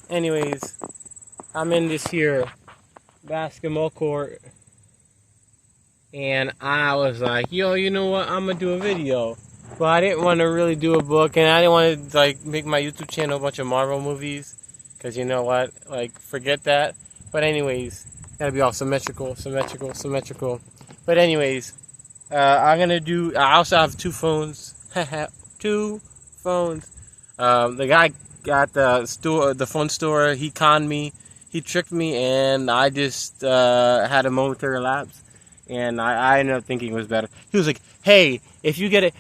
Anyways, I'm in this here basketball court, and I was like, yo, you know what? I'm gonna do a video, but I didn't want to really do a book, and I didn't want to like make my YouTube channel a bunch of Marvel movies, cause you know what? Like, forget that. But anyways, gotta be all symmetrical. But anyways, I'm gonna do. I also have two phones. Two phones. The guy got the phone store. He conned me. He tricked me, and I just had a momentary lapse. And I ended up thinking it was better. He was like, "Hey, if you get it,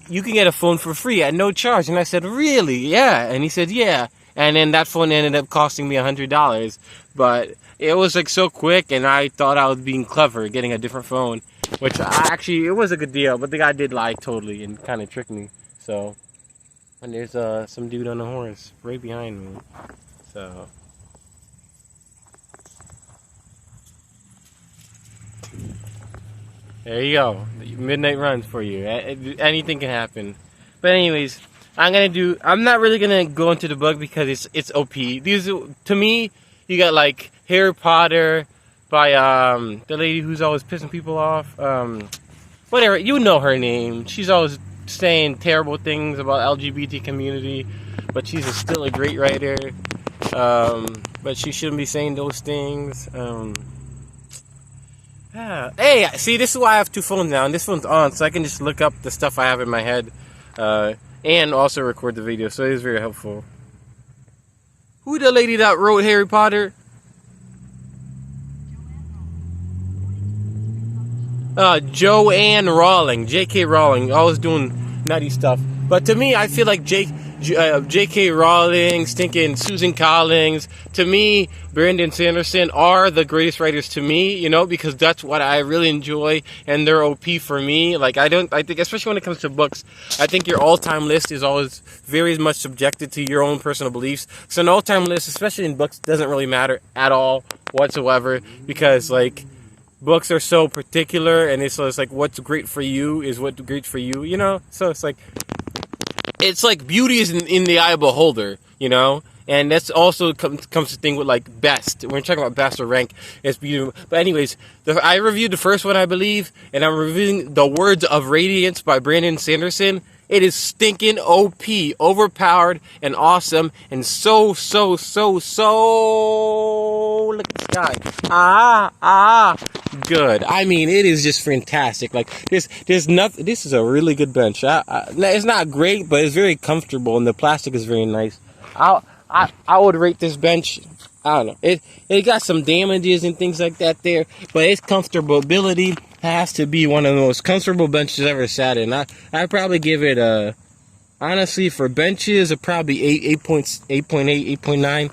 you can get a phone for free at no charge." And I said, "Really?" "Yeah." And he said, "Yeah." And then that phone ended up costing me $100. But it was like so quick, and I thought I was being clever, getting a different phone. Which it was a good deal, but the guy did lie totally and kind of tricked me. So, and there's some dude on a horse right behind me. So. There you go. Midnight runs for you. Anything can happen. But anyways, I'm not really gonna go into the book because it's OP. To me, you got like Harry Potter by the lady who's always pissing people off. Whatever, you know her name. She's always saying terrible things about LGBT community, but she's still a great writer. But she shouldn't be saying those things. Hey, see, this is why I have two phones now, and this phone's on, so I can just look up the stuff I have in my head, and also record the video, so it is very helpful. Who the lady that wrote Harry Potter? Joanne Rowling, J.K. Rowling, always doing nutty stuff. But to me, I feel like J.K. Rowling, stinking Susan Collins, to me, Brandon Sanderson are the greatest writers to me, you know, because that's what I really enjoy, and they're OP for me. Like, I think, especially when it comes to books, I think your all-time list is always very much subjected to your own personal beliefs. So an all-time list, especially in books, doesn't really matter at all whatsoever, because, like, books are so particular, and it's like what's great for you is what's great for you, you know? So it's like beauty is in the eye of the beholder, you know? And that's also comes to thing with like best. When we're talking about best or rank, it's beautiful. But anyways, I reviewed the first one, I believe, and I'm reviewing The Words of Radiance by Brandon Sanderson. It is stinking OP, overpowered, and awesome, and so look at the sky. Good. I mean, it is just fantastic. Like, there's nothing. This is a really good bench. It's not great, but it's very comfortable, and the plastic is very nice. I would rate this bench. I don't know. It got some damages and things like that there, but its comfortability has to be one of the most comfortable benches I've ever sat in. I'd probably give it honestly, for benches, probably 8.8, 8.9.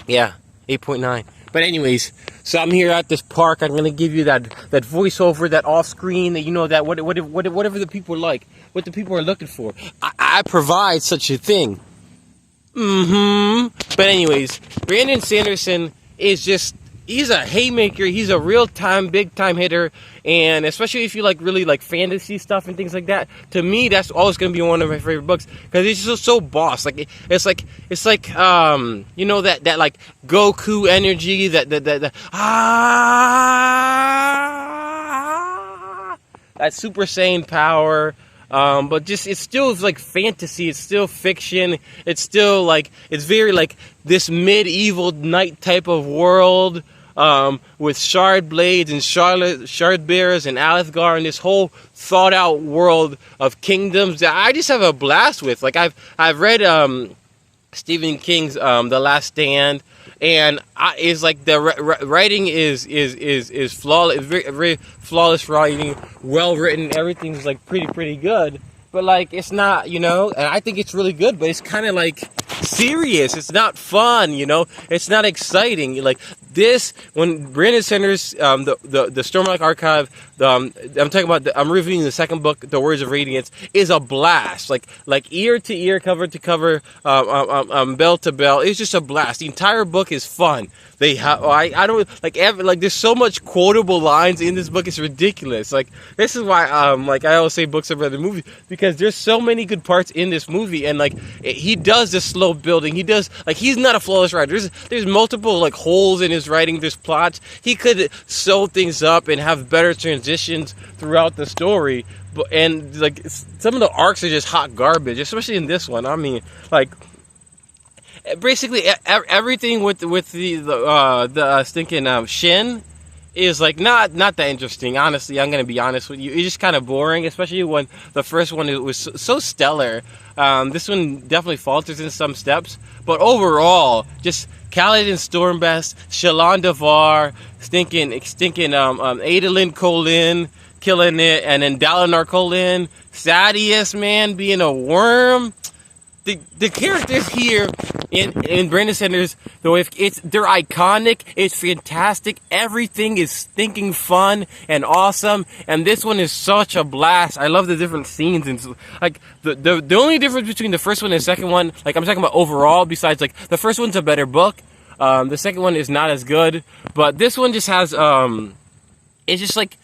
Yeah, 8.9. But anyways, so I'm here at this park. I'm gonna give you that voiceover, that off screen, that you know, that whatever the people like, what the people are looking for. I provide such a thing. But anyways, Brandon Sanderson is just, he's a haymaker. He's a real-time, big-time hitter. And especially if you like really like fantasy stuff and things like that, to me, that's always going to be one of my favorite books. Because it's just so boss. Like, it's like you know, that like Goku energy, that Super Saiyan power. But just, it's still like fantasy, it's still fiction, it's still like, it's very like this medieval knight type of world, with shard blades and shard bearers and Alethgar, and this whole thought out world of kingdoms that I just have a blast with. Like, I've read, Stephen King's, The Last Stand, and it's like the writing is flawless, very, very flawless writing, well written. Everything's like pretty good, but like it's not, you know. And I think it's really good, but it's kind of like serious. It's not fun, you know. It's not exciting. Like This, when Brandon Sanderson, the Stormlight Archive, I'm talking about, I'm reviewing the second book, The Words of Radiance, is a blast. Like ear to ear, cover to cover, bell to bell. It's just a blast. The entire book is fun. They have, I don't, like, there's so much quotable lines in this book, it's ridiculous. Like, this is why, like, I always say books are better than movies, because there's so many good parts in this movie, and, like, he does this slow building, he does, like, he's not a flawless writer, there's multiple, like, holes in his writing, there's plots, he could sew things up and have better transitions throughout the story, and, like, some of the arcs are just hot garbage, especially in this one. I mean, like, basically everything with the stinking Shin is like not that interesting. Honestly, I'm gonna be honest with you. It's just kind of boring, especially when the first one was so stellar. This one definitely falters in some steps, but overall, just Kaladin Stormbest, Shalon Devar, stinking Adolin Kholin killing it, and then Dalinar Kholin, Sadeas, man, being a worm. The characters here in Brandon Sanderson, though, they're iconic, it's fantastic, everything is stinking fun and awesome, and this one is such a blast. I love the different scenes, and like the only difference between the first one and the second one, like I'm talking about overall, besides like the first one's a better book, the second one is not as good, but this one just has it's just like,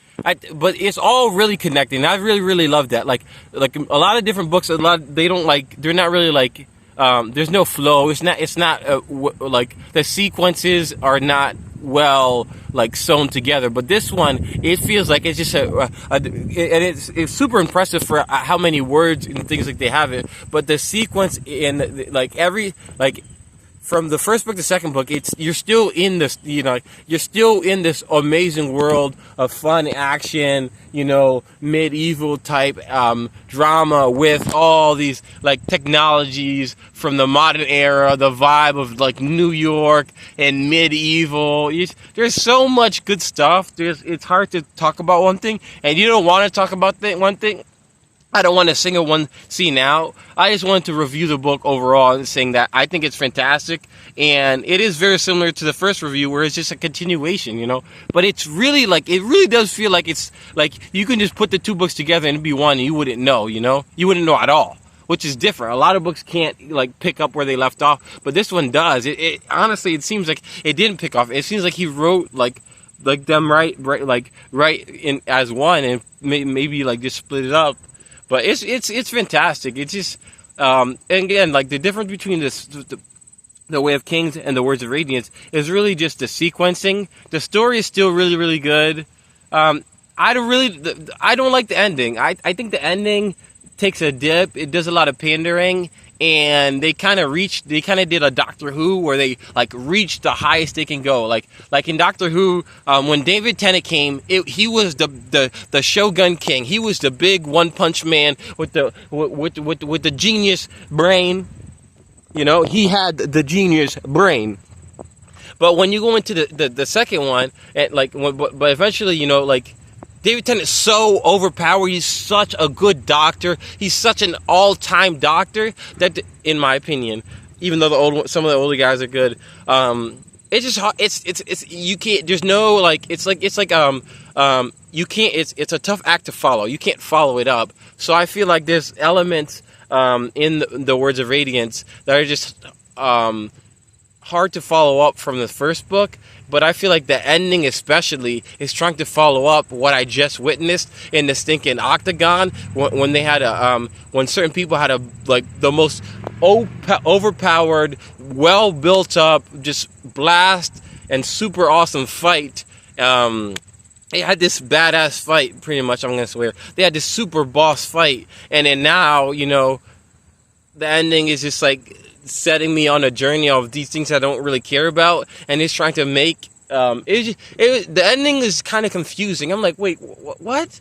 but it's all really connecting. I really love that. Like a lot of different books, they're not really like, there's no flow. It's not like the sequences are not well like sewn together. But this one, it feels like it's just and it's super impressive for how many words and things like they have it. But the sequence in like from the first book to second book, you're still in this, you're still in this amazing world of fun action, medieval type drama with all these like technologies from the modern era, the vibe of like New York and medieval. There's so much good stuff. It's hard to talk about one thing, and you don't want to talk about one thing. I don't want to single one scene out. I just wanted to review the book overall and saying that I think it's fantastic. And it is very similar to the first review where it's just a continuation, But it's really like, it really does feel like it's like you can just put the two books together and it'd be one and you wouldn't know, You wouldn't know at all, which is different. A lot of books can't like pick up where they left off, but this one does. It honestly, it seems like it didn't pick off. It seems like he wrote like them right in as one and maybe like just split it up. But it's fantastic. It's just and again, like the difference between the Way of Kings and the Words of Radiance is really just the sequencing. The story is still really good. I don't like the ending. I think the ending takes a dip. It does a lot of pandering. And they kind of did a Doctor Who where they like reached the highest they can go. Like in Doctor Who, when David Tennant came, he was the Shogun King. He was the big one punch man with the genius brain. He had the genius brain. But when you go into the second one, and but eventually, David Tennant is so overpowered. He's such a good doctor. He's such an all-time doctor that, in my opinion, even though some of the older guys are good, it's just it's you can't. There's no like it's like you can't. It's a tough act to follow. You can't follow it up. So I feel like there's elements in the Words of Radiance that are just hard to follow up from the first book. But I feel like the ending especially is trying to follow up what I just witnessed in the stinking Octagon when they had when certain people had the most overpowered, well built up, just blast and super awesome fight. They had this badass fight, pretty much, I'm gonna swear. They had this super boss fight, and then now, the ending is just like setting me on a journey of these things I don't really care about, and it's trying to make the ending is kind of confusing. I'm like, wait, what?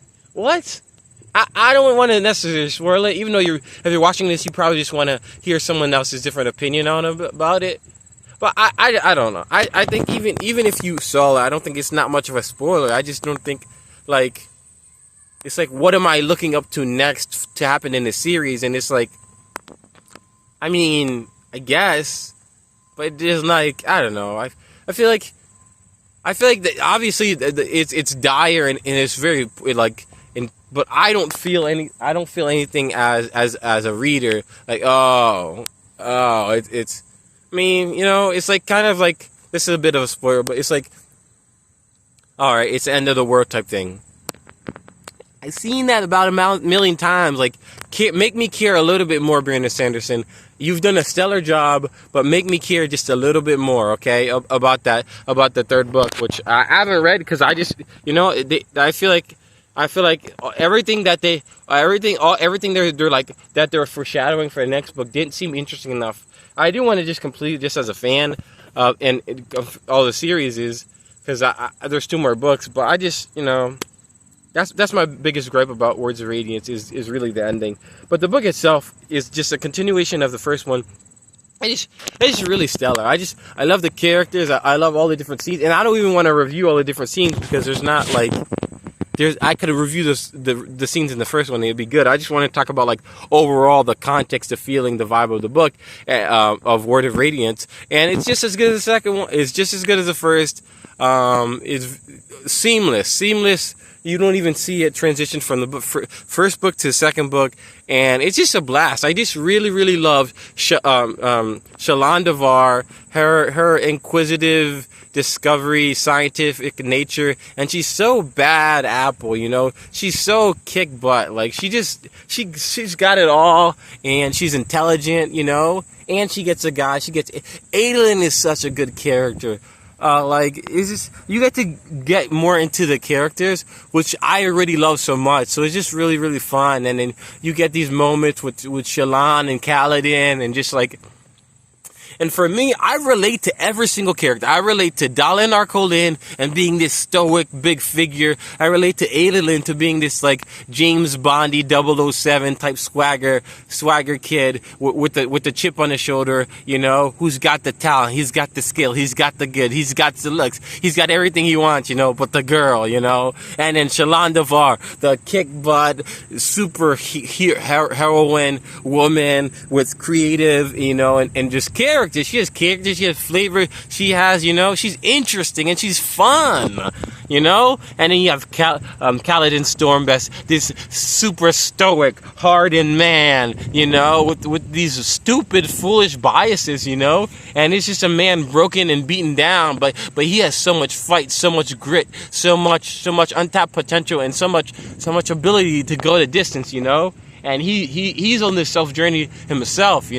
I don't want to necessarily spoil it, even though if you're watching this, you probably just want to hear someone else's different opinion about it. But I don't know. I think even if you saw it, I don't think it's not much of a spoiler. I just don't think like it's like, what am I looking up to next to happen in the series? And it's like, I mean, I guess, but it is like, I don't know. I feel like I feel like that obviously it's dire and it's very like, but I don't feel anything as a reader like, it's I mean, it's like kind of like, this is a bit of a spoiler, but it's like, all right, it's the end of the world type thing. I've seen that about a million times. Like, make me care a little bit more, Brandon Sanderson. You've done a stellar job, but make me care just a little bit more, okay? About the third book, which I haven't read because I just, I feel like everything that everything they're like that they're foreshadowing for the next book didn't seem interesting enough. I do want to just complete it just as a fan of all the series is because there's 2 more books, but I just That's my biggest gripe about Words of Radiance is really the ending. But the book itself is just a continuation of the first one. It's just really stellar. I love the characters. I love all the different scenes, and I don't even want to review all the different scenes because there's not like I could review the scenes in the first one. It'd be good. I just want to talk about like overall the context, the feeling, the vibe of the book of Word of Radiance, and it's just as good as the second one. It's just as good as the first. It's seamless. You don't even see it transition from the first book to the second book, and it's just a blast. I just really love Shalon Devar, her inquisitive discovery, scientific nature, and she's so bad apple, she's so kick butt. Like she's got it all, and she's intelligent, and she gets a guy. Adolin is such a good character. It's just, you get to get more into the characters, which I already love so much. So it's just really fun. And then you get these moments with Shalon and Kaladin and just like, and for me, I relate to every single character. I relate to Dallin Arcolin and being this stoic big figure. I relate to Adolin to being this like James Bondy 007 type swagger kid with the chip on his shoulder, who's got the talent, he's got the skill, he's got the good, he's got the looks, he's got everything he wants, but the girl, and then Shalon Devar, the kick butt super heroine woman with creative, and just character. She has character, she has flavor, she has, she's interesting and she's fun, and then you have Kaladin Stormbest, this super stoic, hardened man, with these stupid, foolish biases, and it's just a man broken and beaten down, but he has so much fight, so much grit, so much untapped potential, and so much ability to go the distance, and he's on this self journey himself,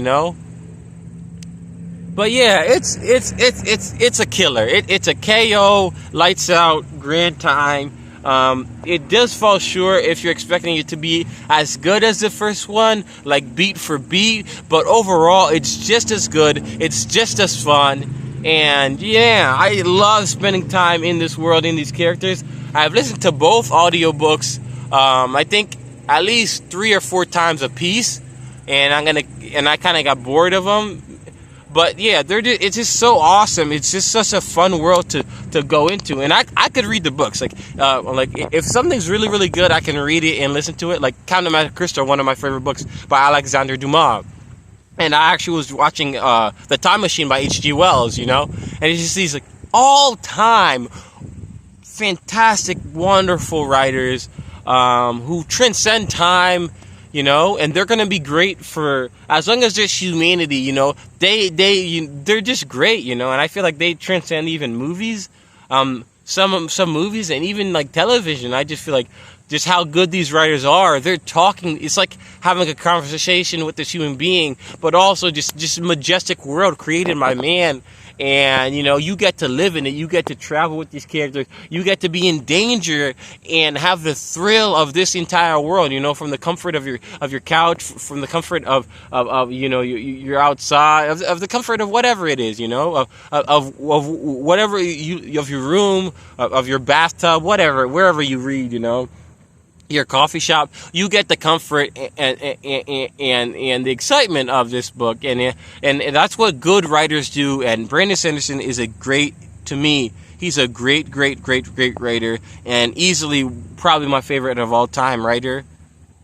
But yeah, it's a killer. It's a KO, lights out, grand time. It does fall short if you're expecting it to be as good as the first one, like beat for beat. But overall, it's just as good. It's just as fun. And yeah, I love spending time in this world, in these characters. I've listened to both audiobooks, I think at least 3 or 4 times a piece. And I kind of got bored of them. But yeah, it's just so awesome. It's just such a fun world to go into. And I could read the books. Like if something's really good, I can read it and listen to it. Like Count of Monte Cristo, one of my favorite books by Alexander Dumas. And I actually was watching The Time Machine by H.G. Wells, and it's just these like all-time fantastic, wonderful writers who transcend time. And they're gonna be great for as long as there's humanity. They're just great. And I feel like they transcend even movies, some movies, and even like television. I just feel like just how good these writers are. They're talking. It's like having a conversation with this human being, but also just a majestic world created by man. And, you get to live in it. You get to travel with these characters. You get to be in danger and have the thrill of this entire world, from the comfort of your couch, from the comfort of you're outside, of the comfort of whatever it is, of whatever of your room, of your bathtub, whatever, wherever you read, your coffee shop. You get the comfort and the excitement of this book, and that's what good writers do. And Brandon Sanderson is he's a great writer, and easily probably my favorite of all time writer.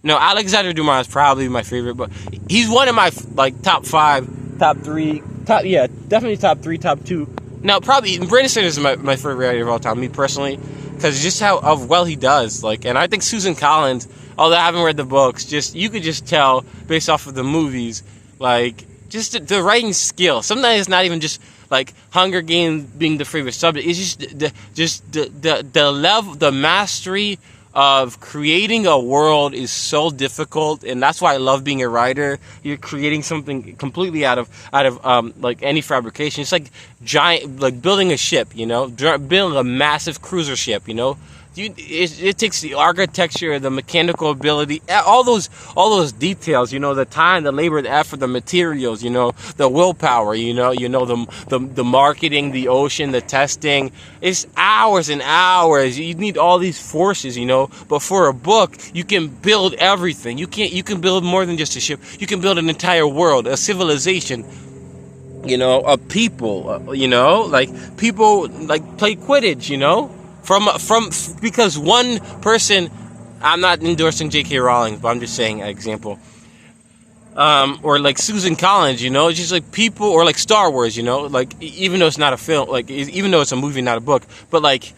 No, Alexander Dumas is probably my favorite, but he's one of my top 5, top 3, definitely top 3, top 2. Now, probably Brandon Sanderson is my favorite writer of all time, me personally, because just how well he does. Like, and I think Susan Collins, although I haven't read the books, you could just tell based off of the movies, like just the writing skill. Sometimes it's not even just like Hunger Games being the favorite subject. It's just the level, the mastery of creating a world is so difficult, and that's why I love being a writer. You're creating something completely out of like any fabrication. It's like like building a ship, building a massive cruiser ship, It takes the architecture, the mechanical ability, all those details, the time, the labor, the effort, the materials, the willpower, the marketing, the ocean, the testing. It's hours and hours. You need all these forces, But for a book, you can build everything. You can build more than just a ship. You can build an entire world, a civilization. A people. Like people like play Quidditch. From because one person, I'm not endorsing J.K. Rowling, but I'm just saying an example. Or like Susan Collins, it's just like people, or like Star Wars, like even though it's not a film, like even though it's a movie, not a book, but like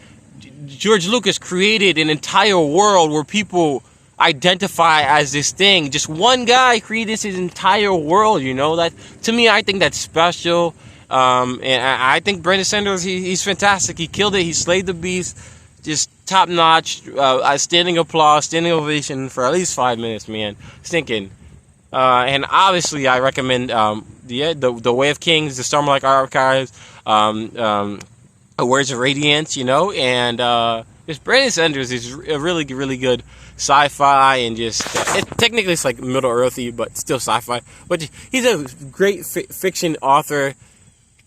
George Lucas created an entire world where people identify as this thing. Just one guy created his entire world, that to me, I think that's special. And I think Brandon Sanderson, he's fantastic. He killed it. He slayed the beast. Just top notch. Standing applause, standing ovation for at least 5 minutes, man. Stinking. And obviously, I recommend the Way of Kings, the Stormlight Archives, Words of Radiance, and just Brandon Sanderson is a really, really good sci-fi, and just technically it's like Middle Earthy, but still sci-fi. But he's a great fiction author.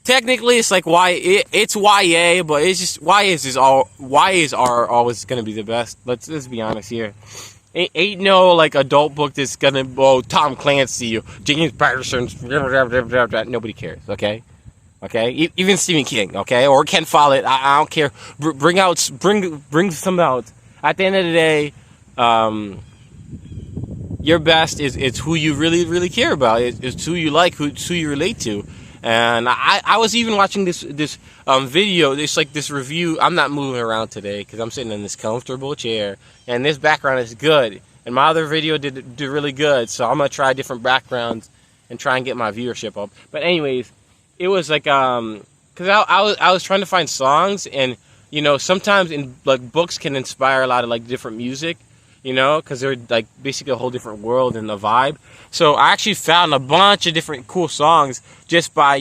Technically, it's like it's YA, but it's just YAs are always gonna be the best. Let's be honest here. Ain't no like adult book that's gonna Tom Clancy, James Patterson, nobody cares. Okay, even Stephen King, okay, or Ken Follett. I don't care. Bring some out. At the end of the day, your best is who you really, really care about. It's who you like, who you relate to. And I was even watching this video. It's like this review. I'm not moving around today because I'm sitting in this comfortable chair, and this background is good. And my other video did really good, so I'm gonna try different backgrounds and try and get my viewership up. But anyways, it was like because I was trying to find songs, and sometimes in like books can inspire a lot of like different music. Because they're like basically a whole different world and a vibe. So I actually found a bunch of different cool songs just by,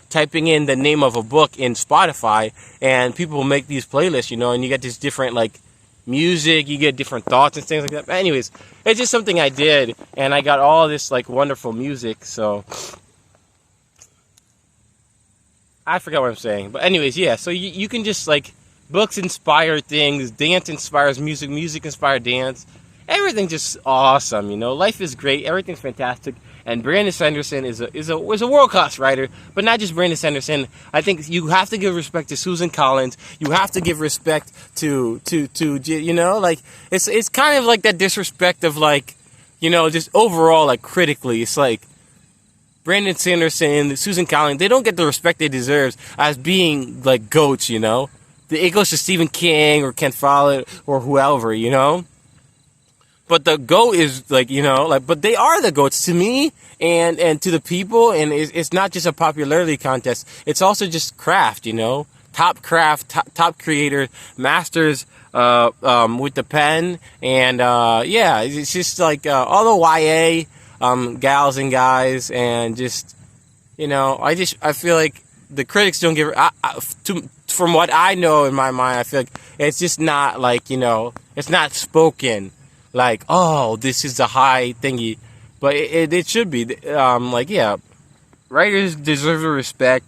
typing in the name of a book in Spotify, and people will make these playlists, and you get this different like music, you get different thoughts and things like that. But anyways, it's just something I did, and I got all this like wonderful music. So I forgot what I'm saying. But anyways, yeah, so you can just like, books inspire things, dance inspires music, music inspires dance. Everything's just awesome, Life is great, everything's fantastic, and Brandon Sanderson is a world-class writer. But not just Brandon Sanderson. I think you have to give respect to Susan Collins. You have to give respect to like it's kind of like that disrespect of like, just overall like critically. It's like Brandon Sanderson, Susan Collins, they don't get the respect they deserve as being like goats, It goes to Stephen King or Ken Follett or whoever, But the GOAT is like, but they are the GOATs to me and to the people. And it's not just a popularity contest. It's also just craft, top craft, top creator, masters, with the pen. And, it's just like, all the YA, gals and guys, and just, I feel like the critics don't give, from what I know in my mind, I feel like it's just not like, it's not spoken like, oh, this is a high thingy, but it should be. Writers deserve the respect.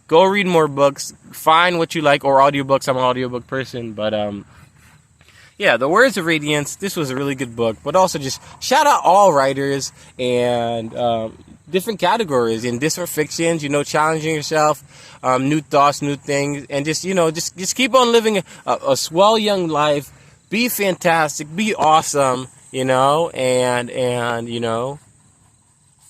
Go read more books. Find what you like, or audiobooks. I'm an audiobook person, but The Words of Radiance. This was a really good book, but also just shout out all writers and different categories in different fictions, challenging yourself, new thoughts, new things, and just keep on living a swell young life. Be fantastic, be awesome, and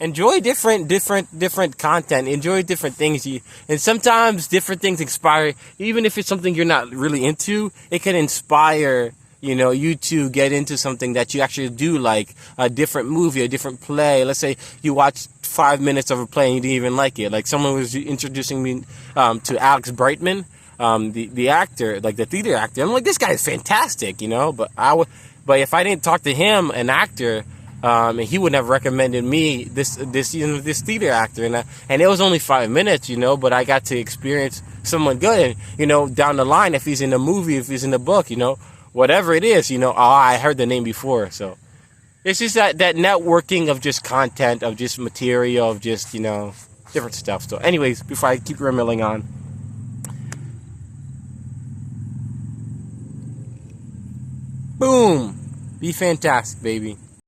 enjoy different content. Enjoy different things. And sometimes different things inspire. Even if it's something you're not really into, it can inspire, you to get into something that you actually do like. A different movie, a different play. Let's say you watch 5 minutes of a play and you didn't even like it. Like someone was introducing me to Alex Brightman, the actor, like the theater actor. I'm like, this guy is fantastic, But if I didn't talk to him, an actor, and he would have recommended me this theater actor, and it was only 5 minutes, but I got to experience someone good, and down the line, if he's in a movie, if he's in a book, whatever it is, I heard the name before. So it's just that networking of just content, of just material, of just different stuff. So anyways, before I keep rambling on, boom, be fantastic, baby.